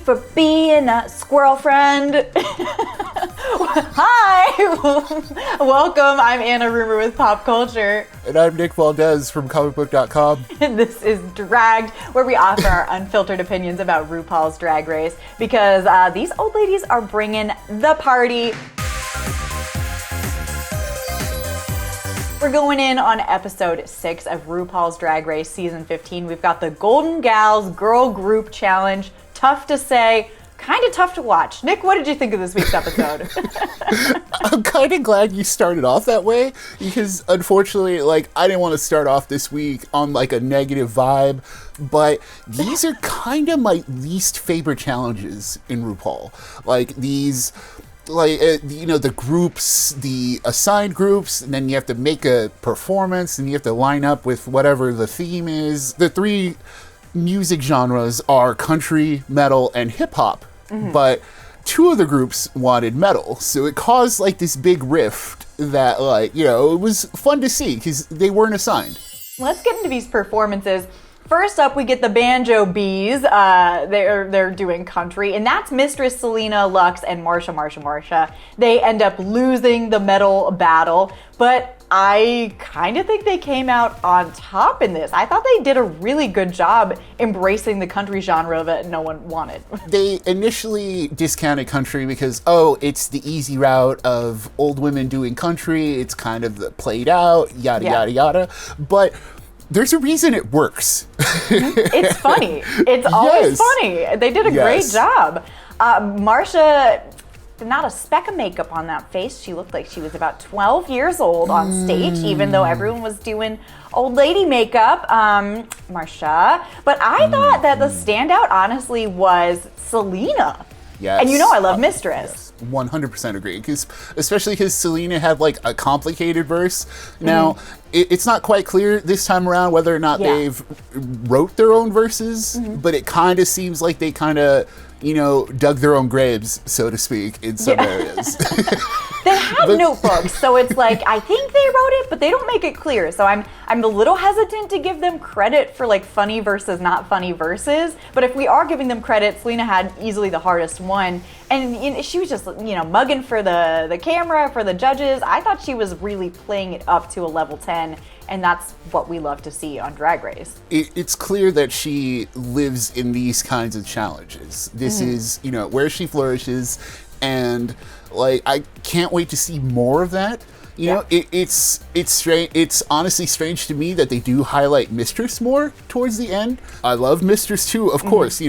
for being a squirrel friend. Hi! Welcome, I'm Anna Rumor with PopCulture. And I'm Nick Valdez from comicbook.com. And this is Dragged, where we offer our unfiltered opinions about RuPaul's Drag Race, because these old ladies are bringing the party. We're going in on episode 6 of RuPaul's Drag Race season 15. We've got the Golden Gals Girl Group Challenge. Tough to say, kind of tough to watch. Nick, what did you think of this week's episode? I'm kind of glad you started off that way, because unfortunately, I didn't want to start off this week on a negative vibe, but these are kind of my least favorite challenges in RuPaul. The groups, the assigned groups, and then you have to make a performance, and you have to line up with whatever the theme is. The three music genres are country, metal, and hip-hop, but two of the groups wanted metal, so it caused this big rift that it was fun to see because they weren't assigned. Let's get into these performances. First up, we get the Banjo Bees. They're doing country, and that's Mistress Selena, Lux, and Marsha. They end up losing the metal battle, but I kind of think they came out on top in this. I thought they did a really good job embracing the country genre that no one wanted. They initially discounted country because, it's the easy route of old women doing country. It's kind of played out, yada, yada. But there's a reason it works. It's funny. It's always funny. They did a great job. Marsha, not a speck of makeup on that face. She looked like she was about 12 years old on stage, even though everyone was doing old lady makeup. Marsha. But I thought that the standout, honestly, was Selena. Yes. And I love Mistress. 100% agree, especially because Selena had a complicated verse. Now, it's not quite clear this time around whether or not they've wrote their own verses, but it kind of seems like they kind of, dug their own graves, so to speak, in some areas. They have notebooks, so it's I think they wrote it, but they don't make it clear. So I'm a little hesitant to give them credit for funny versus not funny verses. But if we are giving them credit, Selena had easily the hardest one, and she was just mugging for the camera, for the judges. I thought she was really playing it up to a level 10. And that's what we love to see on Drag Race. It's clear that she lives in these kinds of challenges. This is, where she flourishes. And, I can't wait to see more of that. It's strange. It's honestly strange to me that they do highlight Mistress more towards the end. I love Mistress too, of course.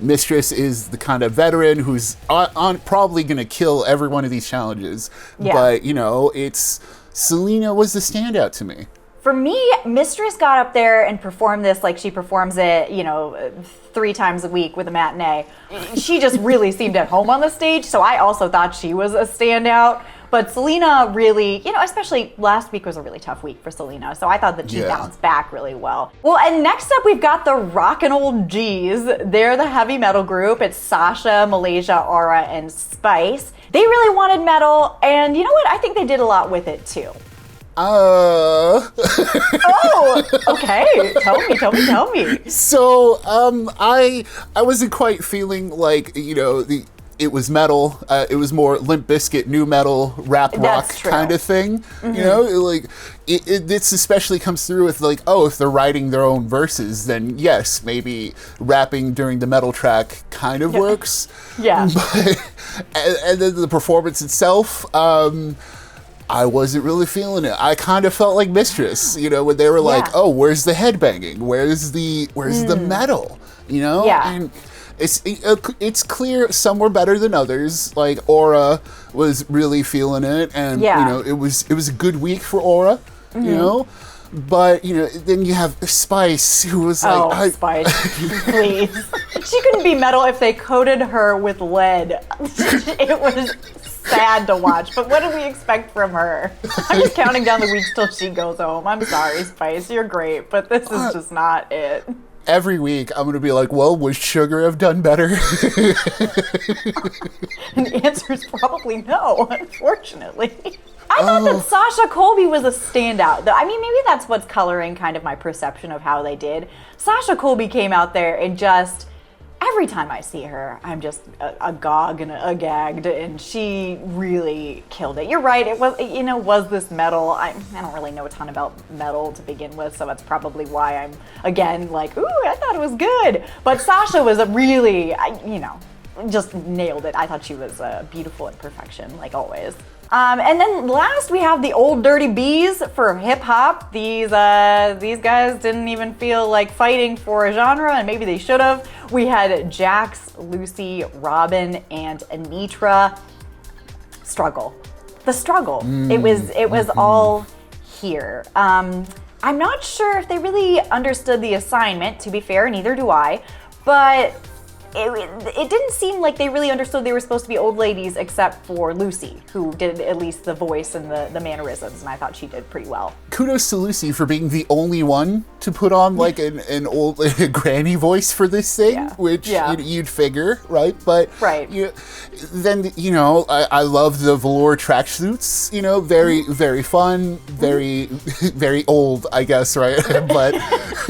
Mistress is the kind of veteran who's probably going to kill every one of these challenges. But, it's Selena was the standout to me. For me, Mistress got up there and performed this like she performs it, 3 times a week with a matinee. She just really seemed at home on the stage, so I also thought she was a standout. But Selena really, especially last week was a really tough week for Selena, so I thought that she bounced back really well. Well, and next up we've got the Rockin' Old G's. They're the heavy metal group. It's Sasha, Malaysia, Aura, and Spice. They really wanted metal, and you know what? I think they did a lot with it too. Oh, okay. Tell me. So, I wasn't quite feeling it was metal. It was more Limp Bizkit, new metal, rap rock kind of thing. This especially comes through with if they're writing their own verses, then yes, maybe rapping during the metal track kind of works. Yeah. But, and then the performance itself, I wasn't really feeling it. I kind of felt like Mistress, when they were where's the headbanging? Where's the metal? And it's clear some were better than others. Aura was really feeling it, and it was a good week for Aura. But then you have Spice, who was Spice, please. She couldn't be metal if they coated her with lead. It was sad to watch, but what do we expect from her? I'm just counting down the weeks till she goes home. I'm sorry, Spice, you're great, but this is just not it. Every week, I'm going to be would Sugar have done better? And the answer is probably no, unfortunately. I thought that Sasha Colby was a standout. Maybe that's what's coloring kind of my perception of how they did. Sasha Colby came out there and just every time I see her, I'm just agog and gagged, and she really killed it. You're right, it was this metal. I don't really know a ton about metal to begin with, so that's probably why I'm, again, like, ooh, I thought it was good. But Sasha was just nailed it. I thought she was beautiful in perfection, like always. And then last we have the old dirty bees for hip hop. These guys didn't even feel like fighting for a genre, and maybe they should have. We had Jax, Lucy, Robin, and Anitra. The struggle. It was all here. I'm not sure if they really understood the assignment. To be fair, neither do I. But it didn't seem like they really understood they were supposed to be old ladies, except for Lucy, who did at least the voice and the mannerisms, and I thought she did pretty well. Kudos to Lucy for being the only one to put on like an old granny voice for this thing, which you'd figure, right? But then I love the velour tracksuits. Very very fun, very very old, I guess, right? But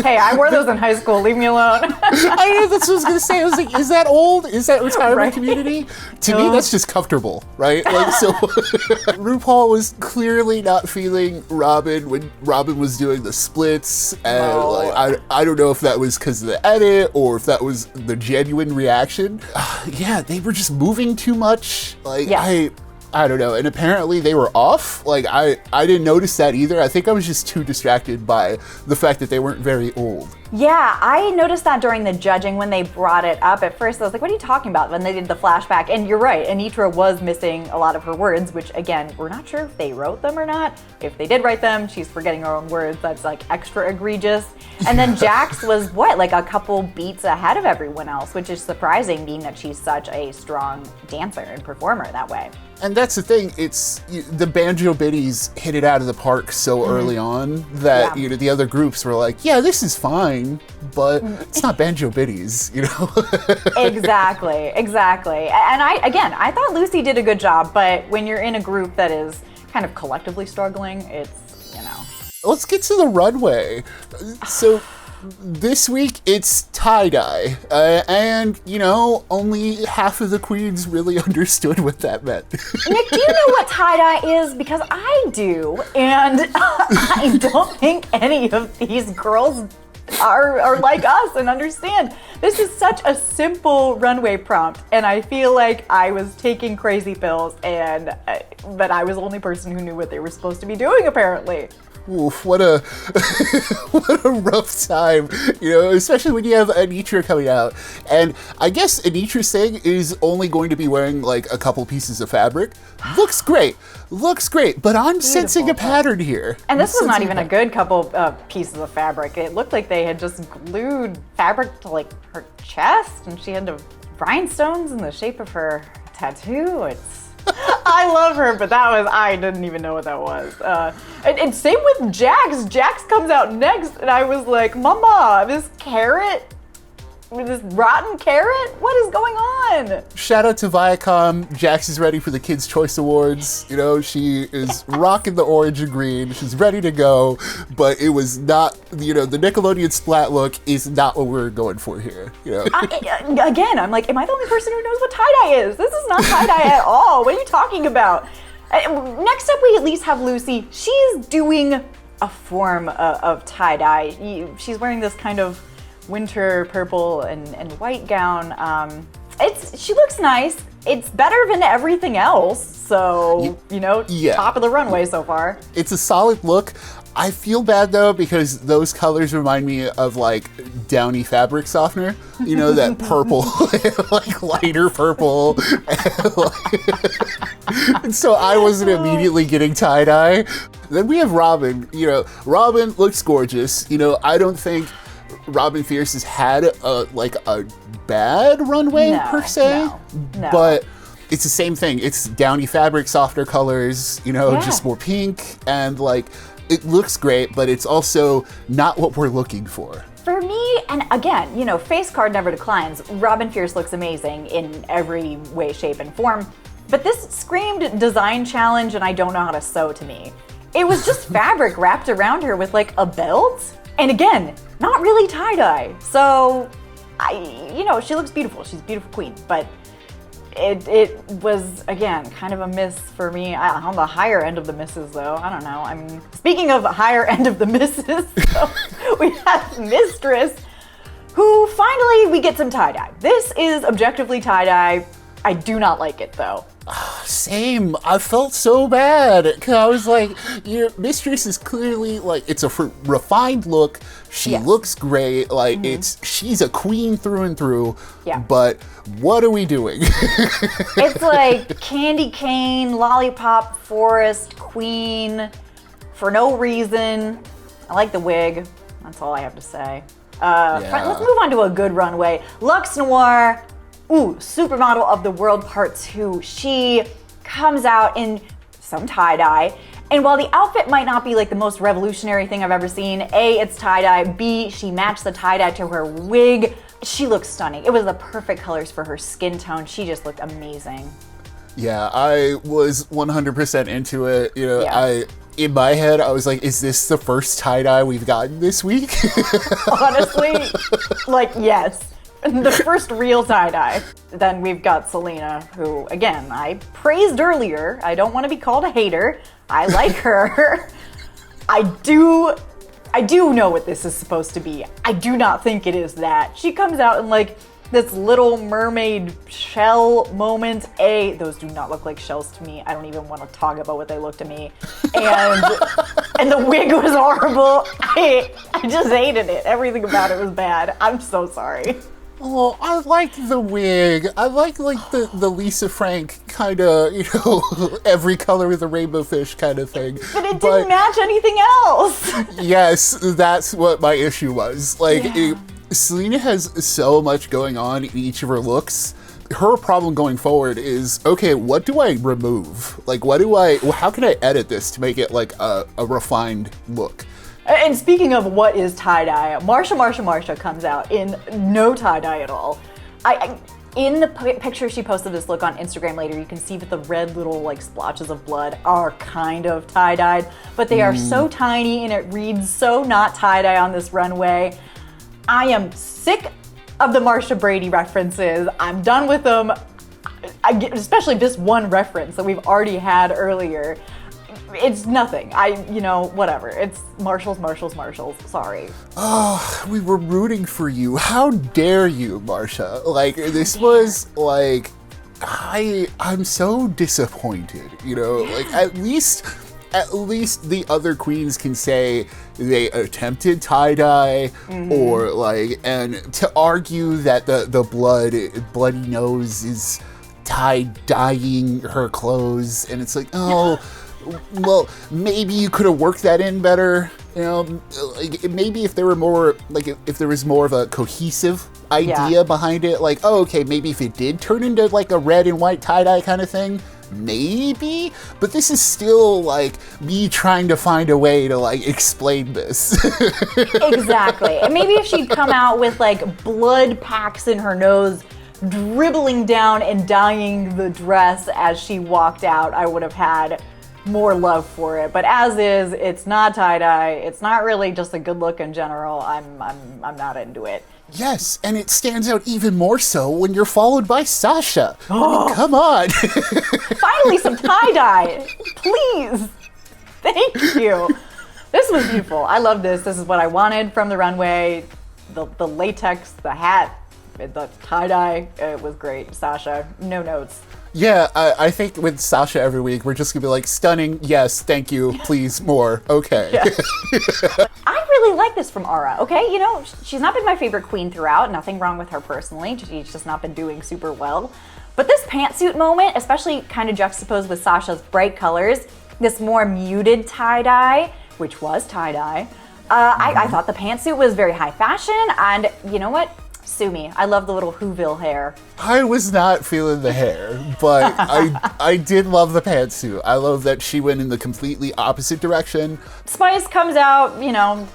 hey, I wore those in high school. Leave me alone. I know, that's what I was gonna say. I was like, is that old? Is that retirement community? To me, that's just comfortable, right? Like, so RuPaul was clearly not feeling Robin when Robin was doing the splits, and like, I don't know if that was because of the edit or if that was the genuine reaction. They were just moving too much. Like, I don't know, and apparently they were off. Like, I didn't notice that either. I think I was just too distracted by the fact that they weren't very old. Yeah, I noticed that during the judging when they brought it up. At first I was like, what are you talking about? When they did the flashback, and you're right, Anitra was missing a lot of her words, which again, we're not sure if they wrote them or not. If they did write them, she's forgetting her own words. That's like extra egregious. And then Jax was like a couple beats ahead of everyone else, which is surprising being that she's such a strong dancer and performer that way. And that's the thing, it's the banjo biddies hit it out of the park so early on that the other groups were like, yeah, this is fine, but it's not banjo biddies, Exactly. And I thought Lucy did a good job, but when you're in a group that is kind of collectively struggling, it's, Let's get to the runway. So this week it's tie-dye, and only half of the queens really understood what that meant. Nick, do you know what tie-dye is? Because I do, and I don't think any of these girls are like us and understand. This is such a simple runway prompt, and I feel like I was taking crazy pills, and but I was the only person who knew what they were supposed to be doing, apparently. Oof, what a rough time, especially when you have Anitra coming out. And I guess Anitra's thing is only going to be wearing like a couple pieces of fabric. Looks great, but I'm sensing a pattern here. And this was not even a good couple pieces of fabric. It looked like they had just glued fabric to like her chest, and she had the rhinestones in the shape of her tattoo. I love her, but I didn't even know what that was. And same with Jax. Jax comes out next, and I was like, Mama, this rotten carrot? What is going on? Shout out to Viacom. Jax is ready for the Kids' Choice Awards. She is rocking the orange and green. She's ready to go, but it was not, the Nickelodeon splat look is not what we're going for here. Again, I'm like, am I the only person who knows what tie-dye is? This is not tie-dye at all. What are you talking about? Next up, we at least have Lucy. She's doing a form of tie-dye. She's wearing this kind of winter purple and white gown. She looks nice. It's better than everything else. So, top of the runway so far. It's a solid look. I feel bad though, because those colors remind me of like Downy fabric softener, that purple, like lighter purple. And so I wasn't immediately getting tie-dye. Then we have Robin. Robin looks gorgeous. I don't think Robin Fierce has had a bad runway per se, no. But it's the same thing. It's downy fabric, softer colors, just more pink, and like it looks great, but it's also not what we're looking for. For me, and again, face card never declines. Robin Fierce looks amazing in every way, shape, and form, but this screamed design challenge, and I don't know how to sew to me. It was just fabric wrapped around her with like a belt, and again, not really tie-dye. So she looks beautiful. She's a beautiful queen, but it was, again, kind of a miss for me. On the higher end of the misses, though. I don't know. I mean, speaking of higher end of the misses, so we have Mistress, who finally we get some tie-dye. This is objectively tie-dye. I do not like it, though. Same. I felt so bad because I was like, your Mistress is clearly like, it's a refined look. She looks great. Like she's a queen through and through. Yeah. But what are we doing? It's like candy cane, lollipop, forest, queen, for no reason. I like the wig. That's all I have to say. Let's move on to a good runway. Luxe Noir. Ooh, Supermodel of the World Part 2. She comes out in some tie-dye, and while the outfit might not be like the most revolutionary thing I've ever seen, A, it's tie-dye, B, she matched the tie-dye to her wig. She looks stunning. It was the perfect colors for her skin tone. She just looked amazing. Yeah, I was 100% into it. You know, in my head, I was like, is this the first tie-dye we've gotten this week? Honestly, like, yes. The first real tie-dye. Then we've got Selena, who, again, I praised earlier. I don't want to be called a hater. I like her. I do know what this is supposed to be. I do not think it is that. She comes out in like this Little Mermaid shell moment. A, those do not look like shells to me. I don't even want to talk about what they look to me. And the wig was horrible. I just hated it. Everything about it was bad. I'm so sorry. Oh, I liked the wig. I like the Lisa Frank kind of, every color of the rainbow fish kind of thing. But it didn't match anything else. Yes, that's what my issue was. Selena has so much going on in each of her looks. Her problem going forward is, okay, what do I remove? Like, how can I edit this to make it like a refined look? And speaking of what is tie-dye, Marsha comes out in no tie-dye at all. In the picture she posted this look on Instagram later, you can see that the red little like splotches of blood are kind of tie-dyed, but they are so tiny and it reads so not tie-dye on this runway. I am sick of the Marsha Brady references. I'm done with them. Especially this one reference that we've already had earlier. It's nothing. Whatever. It's Marshalls. Sorry. Oh, we were rooting for you. How dare you, Marsha? Like, this was like, I'm so disappointed, like at least the other queens can say they attempted tie-dye or like, and to argue that the bloody nose is tie-dyeing her clothes, and it's like, oh, well, maybe you could have worked that in better. Maybe if there were more, if there was more of a cohesive idea behind it, like, oh, okay, maybe if it did turn into like a red and white tie-dye kind of thing, maybe. But this is still like me trying to find a way to like explain this. Exactly. And maybe if she'd come out with like blood packs in her nose, dribbling down and dyeing the dress as she walked out, I would have had more love for it. But as is, it's not tie-dye. It's not really just a good look in general. I'm not into it. Yes, and it stands out even more so when you're followed by Sasha. I mean, come on. Finally, some tie-dye. Please. Thank you. This was beautiful. I love this. This is what I wanted from the runway. The latex, the hat, the tie-dye. It was great. Sasha, no notes. Yeah, I think with Sasha every week, we're just gonna be like, stunning, yes, thank you, please, more, okay. Yeah. I really like this from Aura, okay? She's not been my favorite queen throughout, nothing wrong with her personally, she's just not been doing super well. But this pantsuit moment, especially kind of juxtaposed with Sasha's bright colors, this more muted tie-dye, which was tie-dye, I thought the pantsuit was very high fashion, and you know what? Sue me. I love the little Whoville hair. I was not feeling the hair, but I did love the pantsuit. I love that she went in the completely opposite direction. Spice comes out,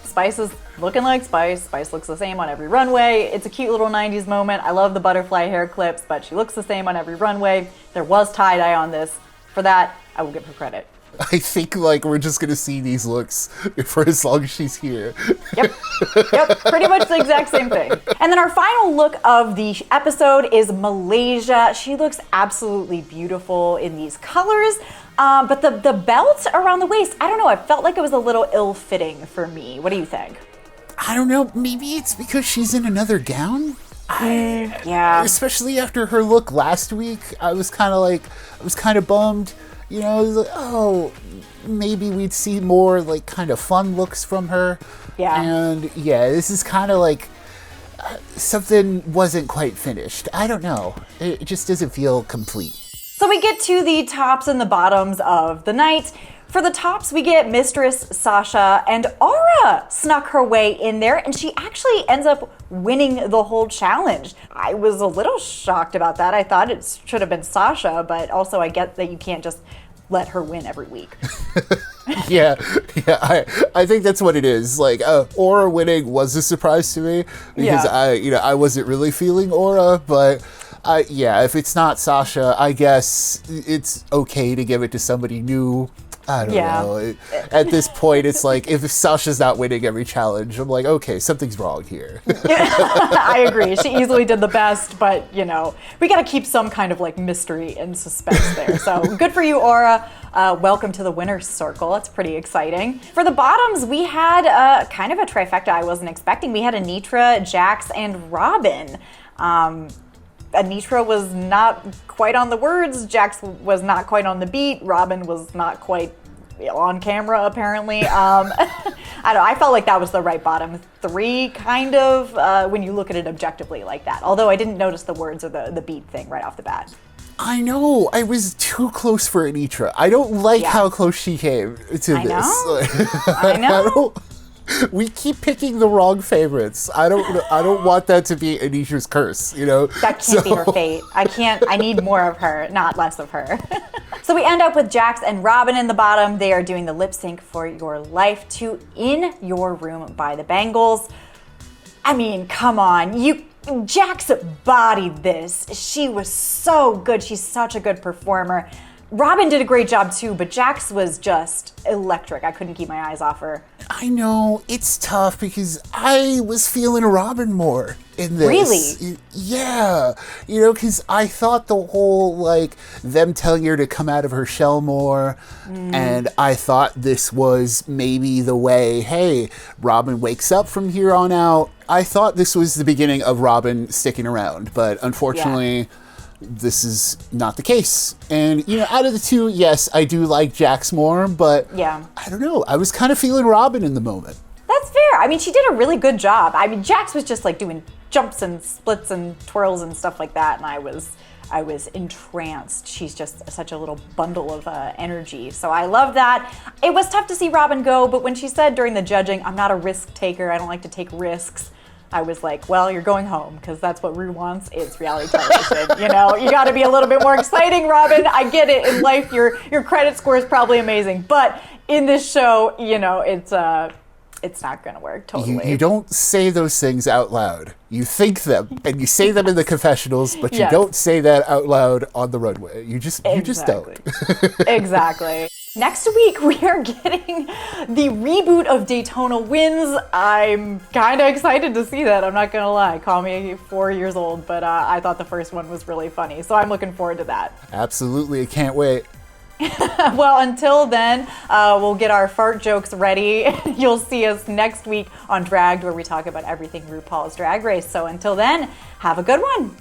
Spice is looking like Spice. Spice looks the same on every runway. It's a cute little 90s moment. I love the butterfly hair clips, but she looks the same on every runway. There was tie-dye on this. For that, I will give her credit. I think like we're just gonna see these looks for as long as she's here. Yep, pretty much the exact same thing. And then our final look of the episode is Malaysia. She looks absolutely beautiful in these colors, but the belt around the waist, I don't know, I felt like it was a little ill-fitting for me. What do you think? I don't know, maybe it's because she's in another gown? Yeah. Especially after her look last week, I was kind of bummed. You know, I was like, oh, maybe we'd see more like kind of fun looks from her. Yeah. And yeah, this is kind of like something wasn't quite finished. I don't know. It just doesn't feel complete. So we get to the tops and the bottoms of the night. For the tops, we get Mistress Sasha, and Aura snuck her way in there, and she actually ends up winning the whole challenge. I was a little shocked about that. I thought it should have been Sasha, but also I get that you can't just let her win every week. Yeah, I think that's what it is. Like, Aura winning was a surprise to me because I wasn't really feeling Aura, but yeah, if it's not Sasha, I guess it's okay to give it to somebody new. I don't know. At this point, it's like, if Sasha's not winning every challenge, I'm like, okay, something's wrong here. I agree. She easily did the best, but, you know, we got to keep some kind of, like, mystery and suspense there. So good for you, Aura. Welcome to the winner's circle. It's pretty exciting. For the bottoms, we had kind of a trifecta I wasn't expecting. We had Anitra, Jax, and Robin. Anitra was not quite on the words, Jax was not quite on the beat, Robin was not quite on camera, apparently. I don't know, I felt like that was the right bottom three, kind of, when you look at it objectively like that. Although I didn't notice the words or the beat thing right off the bat. I know, I was too close for Anitra. I don't like how close she came to this. I know. We keep picking the wrong favorites. I don't want that to be Anitra's curse, you know? That can't be her fate. I need more of her, not less of her. So we end up with Jax and Robin in the bottom. They are doing the lip sync for your life to In Your Room by the Bangles. I mean, come on. Jax bodied this. She was so good. She's such a good performer. Robin did a great job too, but Jax was just electric. I couldn't keep my eyes off her. I know, it's tough because I was feeling Robin more in this. Really? Yeah. You know, because I thought the whole, like, them telling her to come out of her shell more, and I thought this was maybe the way, hey, Robin wakes up from here on out. I thought this was the beginning of Robin sticking around, but unfortunately, this is not the case. And, you know, out of the two, yes, I do like Jax more, but I don't know. I was kind of feeling Robin in the moment. That's fair. I mean, she did a really good job. I mean, Jax was just like doing jumps and splits and twirls and stuff like that, and I was entranced. She's just such a little bundle of energy. So I love that. It was tough to see Robin go, but when she said during the judging, I'm not a risk taker, I don't like to take risks, I was like, well, you're going home because that's what Ru wants. It's reality television. You know, you got to be a little bit more exciting, Robin. I get it. In life, your credit score is probably amazing, but in this show, you know, it's not going to work totally. You don't say those things out loud. You think them and you say them in the confessionals, but you don't say that out loud on the runway. You just don't. Exactly. Next week, we are getting the reboot of Daytona Wins. I'm kind of excited to see that. I'm not going to lie. Call me 4 years old, but I thought the first one was really funny. So I'm looking forward to that. Absolutely. I can't wait. Well, until then, we'll get our fart jokes ready. You'll see us next week on Dragged, where we talk about everything RuPaul's Drag Race. So until then, have a good one.